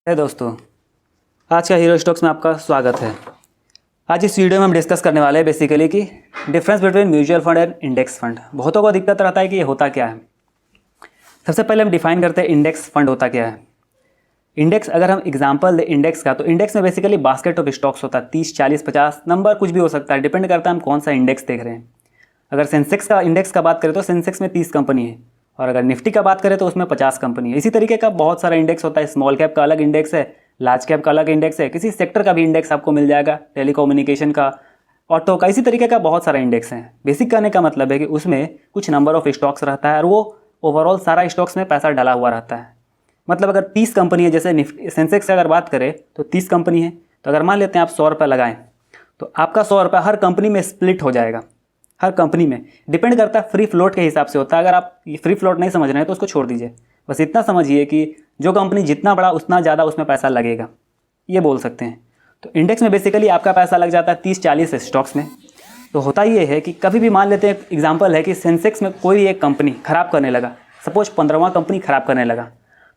है दोस्तों, आज का हीरो स्टॉक्स में आपका स्वागत है। आज इस वीडियो में हम डिस्कस करने वाले हैं बेसिकली कि difference between mutual fund and index fund. बहुतों को दिक्कत रहता है कि ये होता क्या है। सबसे पहले हम डिफाइन करते हैं इंडेक्स फंड होता क्या है। इंडेक्स, अगर हम एग्जांपल दें इंडेक्स का, तो इंडेक्स में बेसिकली बास्केट ऑफ स्टॉक्स होता है। 30, 40, 50 नंबर कुछ भी हो सकता है, डिपेंड करता है हम कौन सा इंडेक्स देख रहे हैं। अगर सेंसेक्स का इंडेक्स का बात करें तो सेंसेक्स में 30 कंपनी है, और अगर निफ्टी का बात करें तो उसमें 50 कंपनी है। इसी तरीके का बहुत सारा इंडेक्स होता है। स्मॉल कैप का अलग इंडेक्स है, लार्ज कैप का अलग इंडेक्स है, किसी सेक्टर का भी इंडेक्स आपको मिल जाएगा, टेलीकम्युनिकेशन का, ऑटो का, इसी तरीके का बहुत सारा इंडेक्स है। बेसिक कहने का मतलब है कि उसमें कुछ नंबर ऑफ स्टॉक्स रहता है और वो ओवरऑल सारा स्टॉक्स में पैसा डाला हुआ रहता है। मतलब अगर 30 कंपनी है, जैसे निफ्टी सेंसेक्स से अगर बात करें तो 30 कंपनी है, तो अगर मान लेते हैं आप 100 रुपये लगाएं तो आपका 100 रुपये हर कंपनी में स्प्लिट हो जाएगा। हर कंपनी में डिपेंड करता है, फ्री फ्लोट के हिसाब से होता है। अगर आप फ्री फ्लोट नहीं समझ रहे हैं तो उसको छोड़ दीजिए, बस इतना समझिए कि जो कंपनी जितना बड़ा उतना ज़्यादा उसमें पैसा लगेगा, ये बोल सकते हैं। तो इंडेक्स में बेसिकली आपका पैसा लग जाता है 30-40 स्टॉक्स में। तो होता ये है कि कभी भी मान लेते हैं, एग्जांपल है कि सेंसेक्स में कोई एक कंपनी खराब करने लगा, सपोज 15वां कंपनी खराब करने लगा,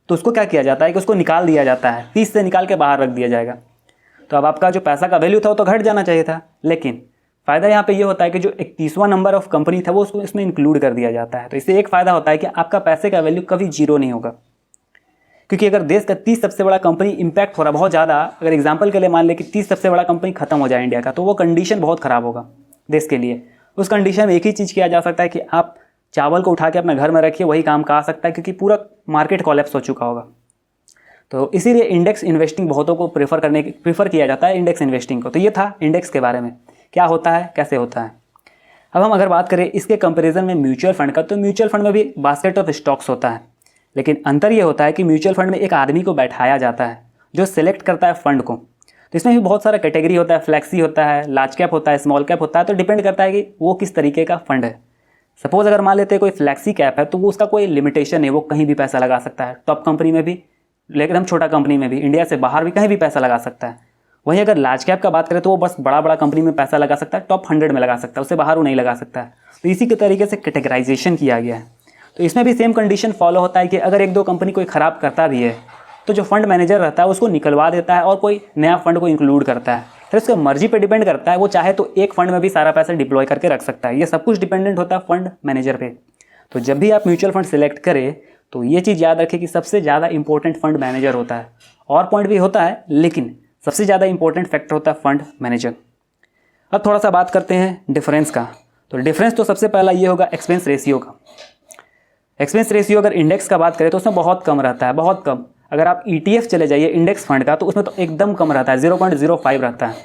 तो उसको क्या किया जाता है कि उसको निकाल दिया जाता है, 30 से निकाल के बाहर रख दिया जाएगा। तो अब आपका जो पैसा का वैल्यू था वो तो घट जाना चाहिए था, लेकिन फ़ायदा यहाँ पे ये होता है कि जो 31वां नंबर ऑफ कंपनी था वो उसको इसमें इंक्लूड कर दिया जाता है। तो इससे एक फ़ायदा होता है कि आपका पैसे का वैल्यू कभी जीरो नहीं होगा। क्योंकि अगर देश का 30 सबसे बड़ा कंपनी इंपैक्ट हो रहा बहुत ज़्यादा, अगर एग्जांपल के लिए मान ले कि 30 सबसे बड़ा कंपनी खत्म हो जाए इंडिया का, तो वो कंडीशन बहुत ख़राब होगा देश के लिए। उस कंडीशन में एक ही चीज़ किया जा सकता है कि आप चावल को उठा के अपने घर में रखिए, वही काम का आ सकता है, क्योंकि पूरा मार्केट कोलैप्स हो चुका होगा। तो इसीलिए इंडेक्स इन्वेस्टिंग बहुतों को प्रेफर किया जाता है, इंडेक्स इन्वेस्टिंग को। तो ये था इंडेक्स के बारे में, क्या होता है, कैसे होता है। अब हम अगर बात करें इसके कंपैरिजन में म्यूचुअल फंड का, तो म्यूचुअल फंड में भी बास्केट ऑफ स्टॉक्स होता है, लेकिन अंतर ये होता है कि म्यूचुअल फंड में एक आदमी को बैठाया जाता है जो सिलेक्ट करता है फंड को। तो इसमें भी बहुत सारा कैटेगरी होता है, फ्लैक्सी होता है, लार्ज कैप होता है, स्मॉल कैप होता है। तो डिपेंड करता है कि वो किस तरीके का फंड है। सपोज अगर मान लेते हैं कोई फ्लैक्सी कैप है, तो वो उसका कोई लिमिटेशन है, वो कहीं भी पैसा लगा सकता है, टॉप कंपनी में भी, लेकिन हम छोटा कंपनी में भी, इंडिया से बाहर भी कहीं भी पैसा लगा सकता है। वहीं अगर लार्ज कैप का बात करें तो वो बस बड़ा बड़ा कंपनी में पैसा लगा सकता है, टॉप 100 में लगा सकता है, उससे बाहर वो नहीं लगा सकता है। तो इसी के तरीके से कैटेगराइजेशन किया गया है। तो इसमें भी सेम कंडीशन फॉलो होता है कि अगर एक दो कंपनी कोई ख़राब करता भी है तो जो फंड मैनेजर रहता है उसको निकलवा देता है और कोई नया फंड को इंक्लूड करता है। फिर उसकी मर्जी पे डिपेंड करता है, वो चाहे तो एक फंड में भी सारा पैसा डिप्लॉय करके रख सकता है। ये सब कुछ डिपेंडेंट होता है फंड मैनेजर पे। तो जब भी आप म्यूचुअल फंड सेलेक्ट करें तो ये चीज़ याद रखें कि सबसे ज़्यादा इंपॉर्टेंट फंड मैनेजर होता है। और पॉइंट भी होता है, लेकिन सबसे ज़्यादा इंपॉर्टेंट फैक्टर होता है फंड मैनेजर। अब थोड़ा सा बात करते हैं डिफरेंस का। तो डिफरेंस तो सबसे पहला ये होगा एक्सपेंस रेशियो का। एक्सपेंस रेशियो अगर इंडेक्स का बात करें तो उसमें बहुत कम रहता है, बहुत कम। अगर आप ETF चले जाइए इंडेक्स फंड का, तो उसमें तो एकदम कम रहता है, 0.05 रहता है।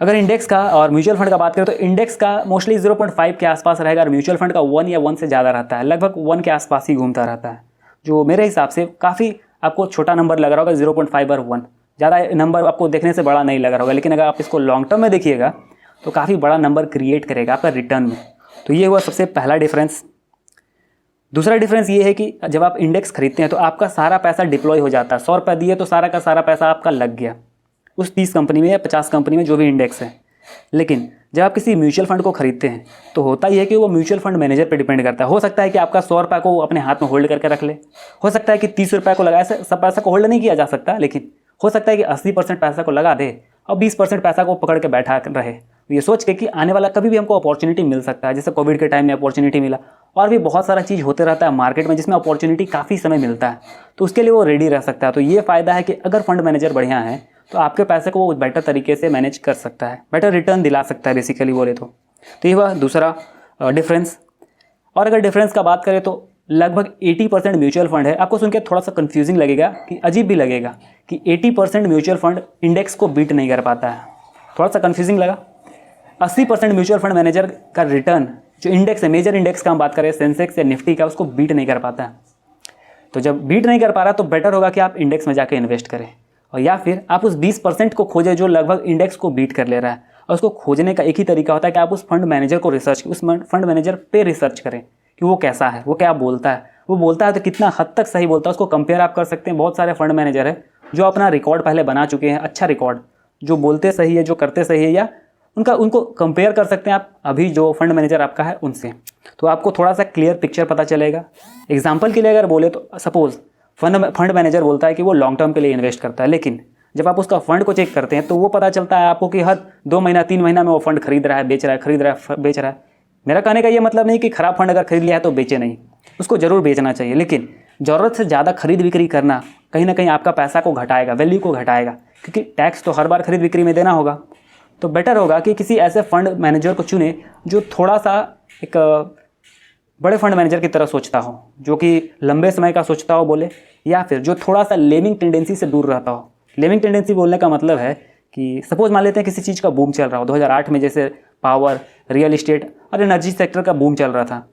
अगर इंडेक्स का और म्यूचुअल फंड का बात करें तो इंडेक्स का मोस्टली 0.5 के आसपास रहेगा, और म्यूचुअल फंड का 1 या 1 से ज़्यादा रहता है, लगभग 1 के आसपास ही घूमता रहता है, जो मेरे हिसाब से काफ़ी आपको छोटा नंबर लग रहा होगा। 0.5 और 1 ज़्यादा नंबर आपको देखने से बड़ा नहीं लग रहा होगा, लेकिन अगर आप इसको लॉन्ग टर्म में देखिएगा तो काफ़ी बड़ा नंबर क्रिएट करेगा आपका रिटर्न में। तो ये हुआ सबसे पहला डिफरेंस। दूसरा डिफरेंस ये है कि जब आप इंडेक्स खरीदते हैं तो आपका सारा पैसा डिप्लॉय हो जाता है। 100 रुपये दिए तो सारा का सारा पैसा आपका लग गया उस 30 कंपनी में या 50 कंपनी में, जो भी इंडेक्स है। लेकिन जब आप किसी म्यूचुअल फंड को खरीदते हैं तो होता ही है कि वो म्यूचुअल फंड मैनेजर पे डिपेंड करता है। हो सकता है कि आपका 100 रुपये को अपने हाथ में होल्ड करके रख ले, हो सकता है कि 30 रुपये को लगाए, सब पैसा को होल्ड नहीं किया जा सकता, लेकिन हो सकता है कि 80% पैसा को लगा दे और 20% पैसा को पकड़ के बैठा रहे, ये सोच के कि आने वाला कभी भी हमको अपॉर्चुनिटी मिल सकता है। जैसे कोविड के टाइम में अपॉर्चुनिटी मिला, और भी बहुत सारा चीज़ होते रहता है मार्केट में जिसमें अपॉर्चुनिटी काफ़ी समय मिलता है, तो उसके लिए वो रेडी रह सकता है। तो ये फ़ायदा है कि अगर फंड मैनेजर बढ़िया है तो आपके पैसे को वो बेटर तरीके से मैनेज कर सकता है, बेटर रिटर्न दिला सकता है बेसिकली बोले तो। ये हुआ दूसरा डिफरेंस। और अगर डिफरेंस का बात करें तो लगभग 80% म्यूचुअल फंड है। आपको सुन के थोड़ा सा कन्फ्यूजिंग लगेगा, कि अजीब भी लगेगा कि 80% म्यूचुअल फंड इंडेक्स को बीट नहीं कर पाता है, थोड़ा सा कन्फ्यूजिंग लगा। 80% म्यूचुअल फंड मैनेजर का रिटर्न जो इंडेक्स है, मेजर इंडेक्स का हम बात करें सेंसेक्स या निफ्टी का, उसको बीट नहीं कर पाता है। तो जब बीट नहीं कर पा रहा तो बेटर होगा कि आप इंडेक्स में जाके इन्वेस्ट करें, और या फिर आप उस 20% को खोजें जो लगभग इंडेक्स को बीट कर ले रहा है। और उसको खोजने का एक ही तरीका होता है कि आप उस फंड मैनेजर को उस फंड मैनेजर पे रिसर्च करें कि वो कैसा है, वो क्या बोलता है, वो बोलता है तो कितना हद तक सही बोलता है, उसको कंपेयर आप कर सकते हैं। बहुत सारे फंड मैनेजर है जो अपना रिकॉर्ड पहले बना चुके हैं, अच्छा रिकॉर्ड, जो बोलते सही है, जो करते सही है, या उनको कंपेयर कर सकते हैं आप अभी जो फंड मैनेजर आपका है उनसे। तो आपको थोड़ा सा क्लियर पिक्चर पता चलेगा। एग्जाम्पल के लिए अगर बोले तो सपोज फंड मैनेजर बोलता है कि वो लॉन्ग टर्म के लिए इन्वेस्ट करता है, लेकिन जब आप उसका फंड को चेक करते हैं तो वो पता चलता है आपको कि हर 2 महीना 3 महीना में वो फंड खरीद रहा है, बेच रहा है, खरीद रहा है, बेच रहा है। मेरा कहने का ये मतलब नहीं कि खराब फंड अगर खरीद लिया है तो बेचे नहीं, उसको ज़रूर बेचना चाहिए, लेकिन ज़रूरत से ज़्यादा खरीद बिक्री करना कहीं ना कहीं आपका पैसा को घटाएगा, वैल्यू को घटाएगा, क्योंकि टैक्स तो हर बार खरीद बिक्री में देना होगा। तो बेटर होगा कि किसी ऐसे फंड मैनेजर को चुने जो थोड़ा सा एक बड़े फंड मैनेजर की तरह सोचता हो, जो कि लंबे समय का सोचता हो बोले, या फिर जो थोड़ा सा लेमिंग टेंडेंसी से दूर रहता हो। लेमिंग टेंडेंसी बोलने का मतलब है कि सपोज मान लेते हैं किसी चीज़ का बूम चल रहा हो, 2008 में जैसे पावर, रियल इस्टेट और एनर्जी सेक्टर का बूम चल रहा था,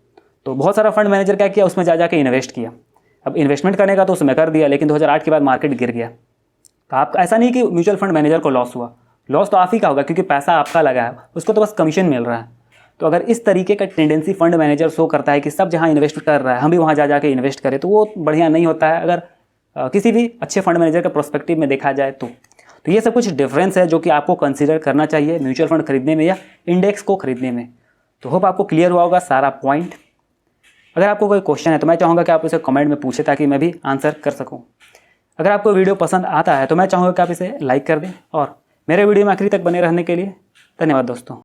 तो बहुत सारा फंड मैनेजर क्या किया, उसमें जा के इन्वेस्ट किया। अब इन्वेस्टमेंट करने का तो उसमें कर दिया, लेकिन 2008 के बाद मार्केट गिर गया। तो आप ऐसा नहीं कि म्यूचुअल फंड मैनेजर को लॉस हुआ, लॉस तो आप ही का होगा, क्योंकि पैसा आपका लगा है, उसको तो बस कमीशन मिल रहा है। तो अगर इस तरीके का टेंडेंसी फंड मैनेजर शो करता है कि सब जहाँ इन्वेस्ट कर रहा है हम भी वहाँ जा के इन्वेस्ट करें, तो वो बढ़िया नहीं होता है अगर किसी भी अच्छे फंड मैनेजर के प्रोस्पेक्टिव में देखा जाए तो ये सब कुछ डिफरेंस है जो कि आपको कंसीडर करना चाहिए म्यूचुअल फंड खरीदने में या इंडेक्स को खरीदने में। तो होप आपको क्लियर हुआ होगा सारा पॉइंट। अगर आपको कोई क्वेश्चन है तो मैं चाहूँगा कि आप उसे कमेंट में पूछें ताकि मैं भी आंसर कर सकूँ। अगर आपको वीडियो पसंद आता है तो मैं चाहूँगा कि आप इसे लाइक कर दें, और मेरे वीडियो में आखिरी तक बने रहने के लिए धन्यवाद दोस्तों।